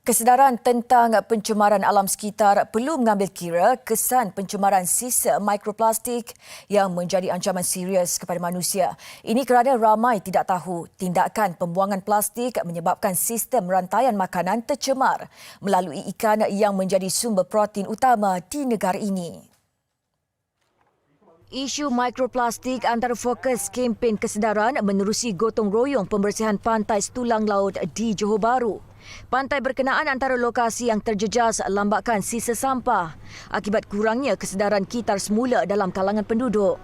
Kesedaran tentang pencemaran alam sekitar perlu mengambil kira kesan pencemaran sisa mikroplastik yang menjadi ancaman serius kepada manusia. Ini kerana ramai tidak tahu tindakan pembuangan plastik menyebabkan sistem rantaian makanan tercemar melalui ikan yang menjadi sumber protein utama di negara ini. Isu mikroplastik antara fokus kempen kesedaran menerusi gotong royong pembersihan pantai setulang laut di Johor Bahru. Pantai berkenaan antara lokasi yang terjejas lambakan sisa sampah akibat kurangnya kesedaran kitar semula dalam kalangan penduduk.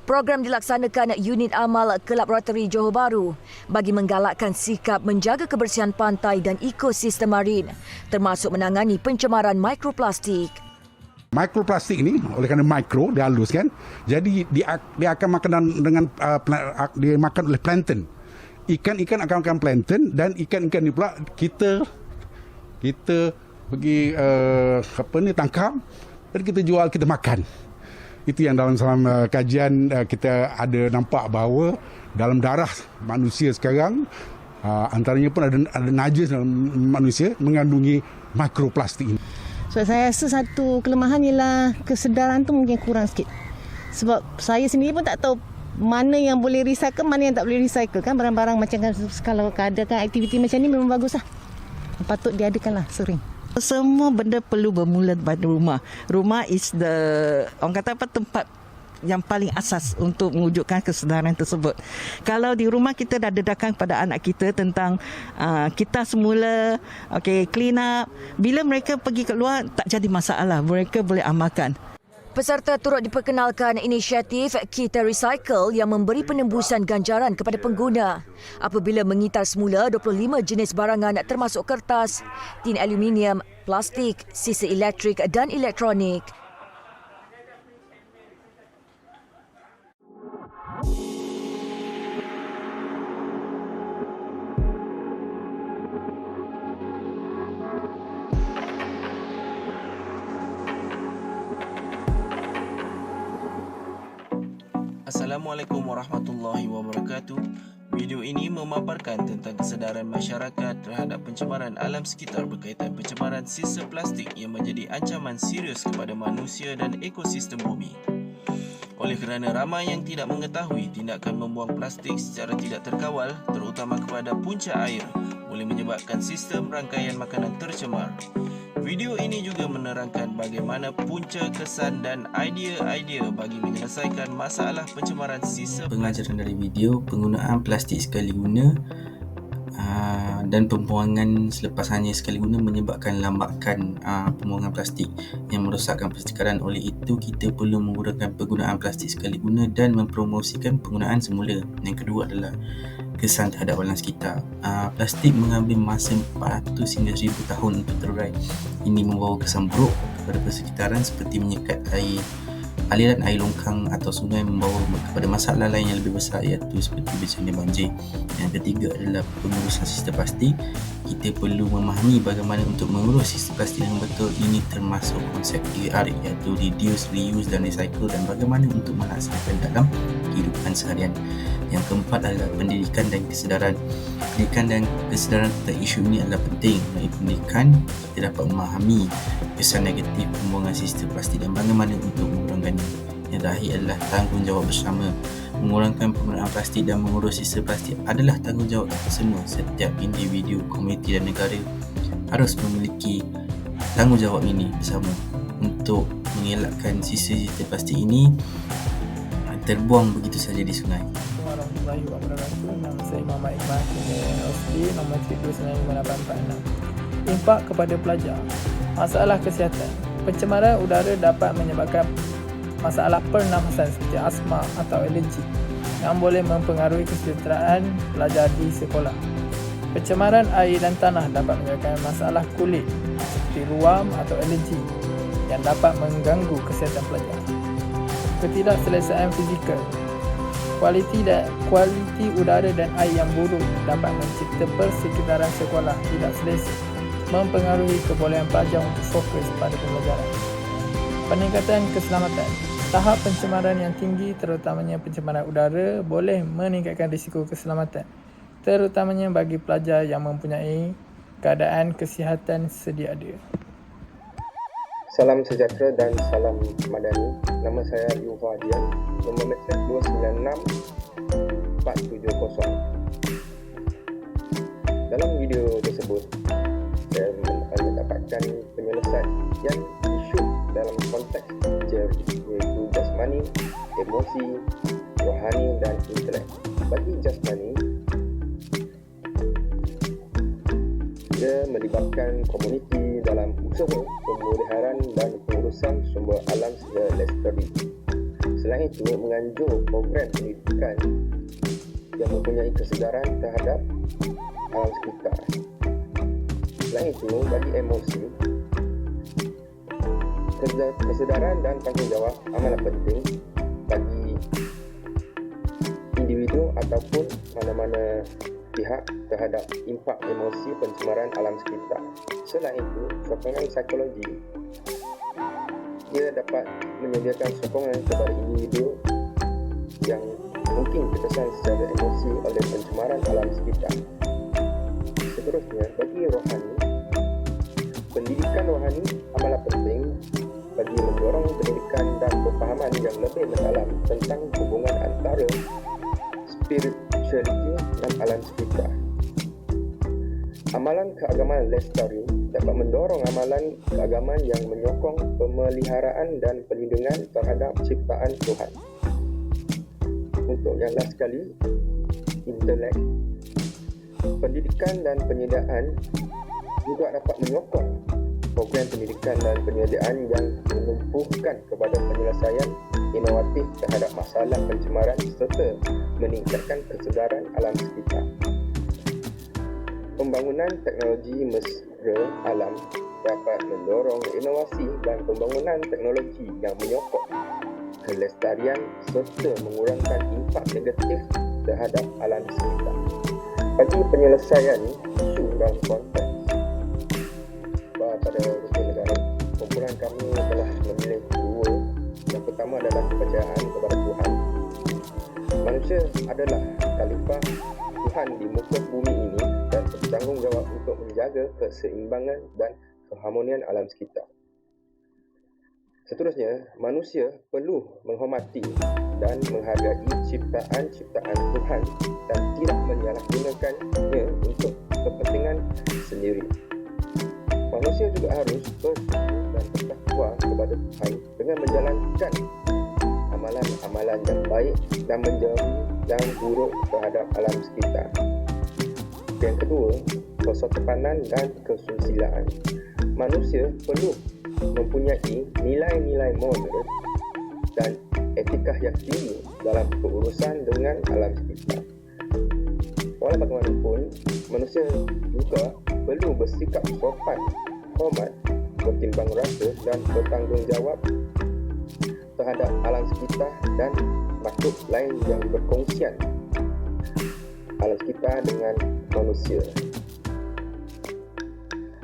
Program dilaksanakan Unit Amal Kelab Rotary Johor Bahru bagi menggalakkan sikap menjaga kebersihan pantai dan ekosistem marin termasuk menangani pencemaran mikroplastik. Mikroplastik ini oleh kerana mikro dia halus kan, jadi dia akan makan dengan dia makan oleh plankton. Ikan-ikan akan makan plankton dan ikan-ikan ni pula kita pergi tangkap dan kita jual, kita makan. Itu yang dalam kajian kita ada nampak bahawa dalam darah manusia sekarang antaranya pun ada najis dalam manusia mengandungi mikroplastik ini. So, saya rasa satu kelemahan ialah kesedaran tu mungkin kurang sikit. Sebab saya sendiri pun tak tahu mana yang boleh recycle, mana yang tak boleh recycle. Kan barang-barang macam kan, kalau adakan aktiviti macam ni memang bagus lah. Patut diadakan lah sering. Semua benda perlu bermula daripada rumah. Rumah is orang kata apa, tempat yang paling asas untuk mewujudkan kesedaran tersebut. Kalau di rumah kita dah dedahkan kepada anak kita tentang kita semula clean up, bila mereka pergi keluar tak jadi masalah, mereka boleh amalkan. Peserta turut diperkenalkan inisiatif Kita Recycle yang memberi penembusan ganjaran kepada pengguna apabila mengitar semula 25 jenis barangan termasuk kertas, tin aluminium, plastik, sisa elektrik dan elektronik. Assalamualaikum warahmatullahi wabarakatuh. Video ini memaparkan tentang kesedaran masyarakat terhadap pencemaran alam sekitar berkaitan pencemaran sisa plastik yang menjadi ancaman serius kepada manusia dan ekosistem bumi. Oleh kerana ramai yang tidak mengetahui tindakan membuang plastik secara tidak terkawal, terutama kepada punca air, boleh menyebabkan sistem rangkaian makanan tercemar. Video ini juga menerangkan bagaimana punca kesan dan idea-idea bagi menyelesaikan masalah pencemaran sisa. Pengajaran dari video, penggunaan plastik sekali guna dan pembuangan selepasannya sekali guna menyebabkan lambakan pembuangan plastik yang merosakkan persekaran. Oleh itu, kita perlu menggunakan penggunaan plastik sekali guna dan mempromosikan penggunaan semula. Yang kedua adalah kesan terhadap alam sekitar. Plastik mengambil masa 400 hingga 1000 tahun untuk terurai. Ini membawa kesan buruk kepada persekitaran seperti menyekat aliran air longkang atau sungai, membawa kepada masalah lain yang lebih besar iaitu seperti bencana banjir. Yang ketiga adalah pengurusan sistem plastik. Kita perlu memahami bagaimana untuk mengurus sistem plastik dengan betul. Ini termasuk konsep 3R iaitu reduce, reuse dan recycle, dan bagaimana untuk melaksanakan dalam kehidupan seharian. Yang keempat adalah pendidikan dan kesedaran. Pendidikan dan kesedaran tentang isu ini adalah penting. Melalui pendidikan, kita dapat memahami kesan negatif pembuangan sistem plastik dan bagaimana untuk mengurangkannya. Yang terakhir adalah tanggungjawab bersama. Mengurangkan penggunaan plastik dan mengurus sistem plastik adalah tanggungjawab kita semua. Setiap individu, komuniti dan negara harus memiliki tanggungjawab ini bersama untuk mengelakkan sisa-sisa plastik ini terbuang begitu saja di sungai. Warahmatullahi wabarakatuh. Nama saya Muhammad Iqbal, OSD nombor 395846. Impak kepada pelajar. Masalah kesihatan. Pencemaran udara dapat menyebabkan masalah pernafasan seperti asma atau alergi yang boleh mempengaruhi kesejahteraan pelajar di sekolah. Pencemaran air dan tanah dapat menyebabkan masalah kulit seperti ruam atau alergi yang dapat mengganggu kesihatan pelajar. Ketidakselesaan fizikal. Kualiti udara dan air yang buruk dapat mencipta persekitaran sekolah tidak selesa, mempengaruhi kebolehan pelajar untuk fokus pada pembelajaran. Peningkatan keselamatan. Tahap pencemaran yang tinggi, terutamanya pencemaran udara, boleh meningkatkan risiko keselamatan, terutamanya bagi pelajar yang mempunyai keadaan kesihatan sedia ada. Salam sejahtera dan salam madani. Nama saya Yuva Dian, nombor meter 296470. Dalam video tersebut, saya mendapatkan penyelesaian isu dalam konteks teori, iaitu jasmani, emosi, rohani dan intelek. Bagi jasmani, ia melibatkan komuniti dalam usaha pemeliharaan dan pengurusan sumber alam secara lestari. Selain itu, menganjur program pendidikan yang mempunyai kesedaran terhadap alam sekitar. Selain itu, bagi emosi, kesedaran dan tanggungjawab amatlah penting bagi individu ataupun mana-mana pihak terhadap impak emosi pencemaran alam sekitar. Selain itu, sokongan psikologi ia dapat menyediakan sokongan kepada individu yang mungkin terkesan secara emosi oleh pencemaran alam sekitar. Seterusnya, bagi rohani, pendidikan rohani amatlah penting bagi mendorong pendidikan dan pemahaman yang lebih mendalam tentang hubungan antara spiritualiti dan alam sekitar. Amalan keagamaan lestari dapat mendorong amalan keagamaan yang menyokong pemeliharaan dan perlindungan terhadap ciptaan Tuhan. Untuk yang last sekali, intelek, pendidikan dan penyediaan juga dapat menyokong program pendidikan dan penyediaan yang menumpukan kepada penyelesaian inovatif terhadap masalah pencemaran serta meningkatkan kesedaran alam sekitar. Pembangunan teknologi mesra alam dapat mendorong inovasi dan pembangunan teknologi yang menyokong kelestarian serta mengurangkan impak negatif terhadap alam sekitar. Bagi penyelesaian isu dalam konteks pada rutin negara, kumpulan kami telah memilih dua. Yang pertama adalah kepercayaan kepada Tuhan. Manusia adalah khalifah Tuhan di muka bumi ini dan bertanggungjawab untuk menjaga keseimbangan dan keharmonian alam sekitar. Seterusnya, manusia perlu menghormati dan menghargai ciptaan-ciptaan Tuhan dan tidak menyalahgunakannya untuk kepentingan sendiri. Manusia juga harus bersyukur dan bertakwa kepada Tuhan dengan menjalankan amalan-amalan yang baik dan menjauhi yang buruk terhadap alam sekitar. Yang kedua, kesopanan dan kesusilaan. Manusia perlu mempunyai nilai-nilai moral dan etika yang tinggi dalam berurusan dengan alam sekitar. Walau bagaimanapun, manusia juga perlu bersikap sopan, hormat, bertimbang rasa dan bertanggungjawab terhadap alam sekitar dan makhluk lain yang berkongsian alam sekitar dengan manusia.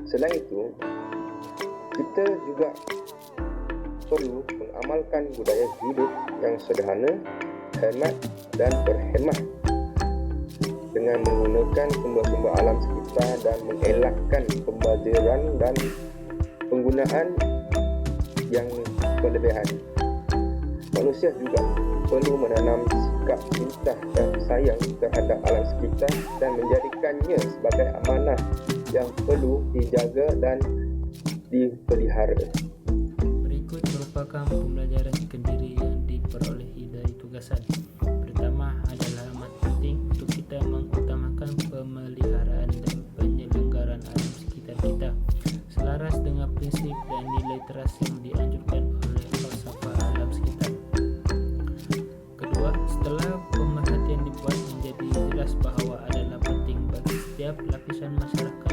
Selain itu, kita juga perlu mengamalkan budaya hidup yang sederhana, hemat dan berhemah dengan menggunakan sumber-sumber alam sekitar dan mengelakkan pembaziran dan penggunaan yang berlebihan. Manusia juga perlu menanam sikap cinta dan sayang terhadap alam sekitar dan menjadikannya sebagai amanah yang perlu dijaga dan dipelihara. Berikut merupakan pembelajaran kendiri yang diperolehi dari tugasan. Pertama adalah amat penting untuk kita mengutamakan pemeliharaan dan penyelenggaraan alam sekitar kita selaras dengan prinsip dan nilai teras yang dianjurkan oleh falsafah alam sekitar. Kedua, setelah pemerhatian dibuat, menjadi jelas bahawa adalah penting bagi setiap lapisan masyarakat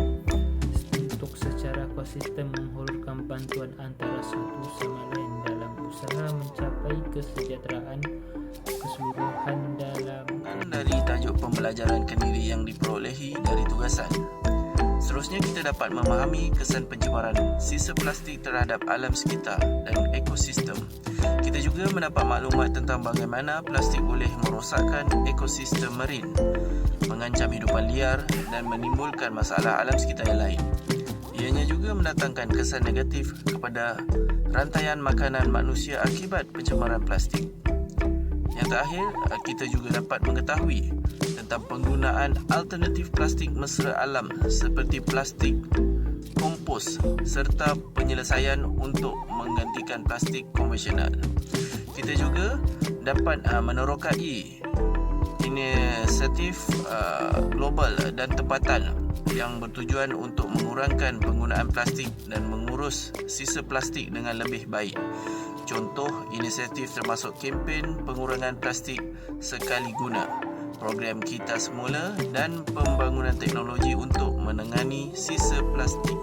untuk secara konsisten menghulurkan bantuan antara satu sama lain dalam usaha mencapai kesejahteraan keseluruhan dalam. Dari tajuk pembelajaran kendiri yang diperolehi dari tugasan. Seterusnya kita dapat memahami kesan pencemaran sisa plastik terhadap alam sekitar dan ekosistem. Kita juga mendapat maklumat tentang bagaimana plastik boleh merosakkan ekosistem marin, mengancam hidupan liar dan menimbulkan masalah alam sekitar yang lain. Ianya juga mendatangkan kesan negatif kepada rantaian makanan manusia akibat pencemaran plastik. Yang terakhir, kita juga dapat mengetahui tentang penggunaan alternatif plastik mesra alam seperti plastik, kompos serta penyelesaian untuk menggantikan plastik konvensional. Kita juga dapat menerokai inisiatif global dan tempatan yang bertujuan untuk mengurangkan penggunaan plastik dan mengurus sisa plastik dengan lebih baik. Contoh inisiatif termasuk kempen pengurangan plastik sekali guna, program Kita Semula dan pembangunan teknologi untuk menangani sisa plastik.